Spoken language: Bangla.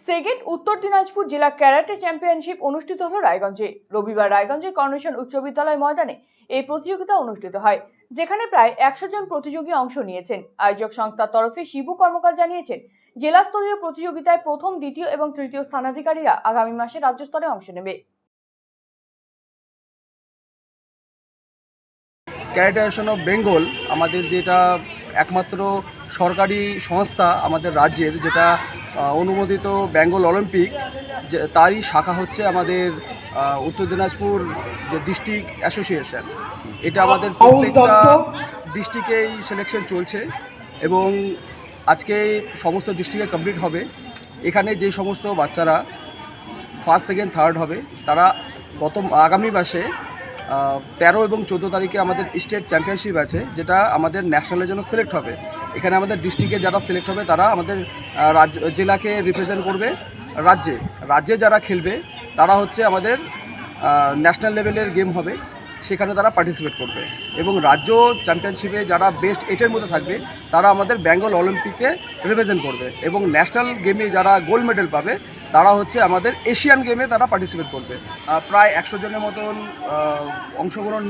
সেকেন্ড উত্তর দিনাজপুর জেলা ক্যারাটে চ্যাম্পিয়নশিপ অনুষ্ঠিত হলো রায়গঞ্জে। রবিবার রায়গঞ্জের কর্নেশন উচ্চ বিদ্যালয় ময়দানে এই প্রতিযোগিতা অনুষ্ঠিত হয়, যেখানে প্রায় 100 জন প্রতিযোগী অংশ নিয়েছেন। আয়োজক সংস্থার তরফে শিবু কর্মকার জানিয়েছেন, জেলা স্তরীয় প্রতিযোগিতায় প্রথম, দ্বিতীয় এবং তৃতীয় স্থানাধিকারীরা আগামী মাসে রাজ্য স্তরে অংশ নেবে। ক্যারাটে অ্যাসোসিয়েশন অফ বেঙ্গল আমাদের যেটা একমাত্র সরকারি সংস্থা আমাদের রাজ্যের, যেটা অনুমোদিত বেঙ্গল অলিম্পিক, যে তারই শাখা হচ্ছে আমাদের উত্তর দিনাজপুর যে ডিস্ট্রিক্ট অ্যাসোসিয়েশন। এটা আমাদের প্রত্যেকটা ডিস্ট্রিক্টেই সিলেকশন চলছে এবং আজকে সমস্ত ডিস্ট্রিক্টে কমপ্লিট হবে। এখানে যে সমস্ত বাচ্চারা ফার্স্ট, সেকেন্ড, থার্ড হবে, তারা আগামী মাসে 13 এবং 14 তারিখে আমাদের স্টেট চ্যাম্পিয়নশিপ আছে, যেটা আমাদের ন্যাশনালের জন্য সিলেক্ট হবে। এখানে আমাদের ডিস্ট্রিক্টে যারা সিলেক্ট হবে তারা আমাদের জেলাকে রিপ্রেজেন্ট করবে। রাজ্যে যারা খেলবে তারা হচ্ছে আমাদের ন্যাশনাল লেভেলের গেম হবে, সেখানে তারা পার্টিসিপেট করবে এবং রাজ্য চ্যাম্পিয়নশিপে যারা বেস্ট 8-এর মধ্যে থাকবে তারা আমাদের বেঙ্গল অলিম্পিকে রিপ্রেজেন্ট করবে এবং ন্যাশনাল গেমে যারা গোল্ড মেডেল পাবে তারা হচ্ছে আমাদের এশিয়ান গেমে তারা পার্টিসিপেট করবে। প্রায় 100 জনের মতন অংশগ্রহণ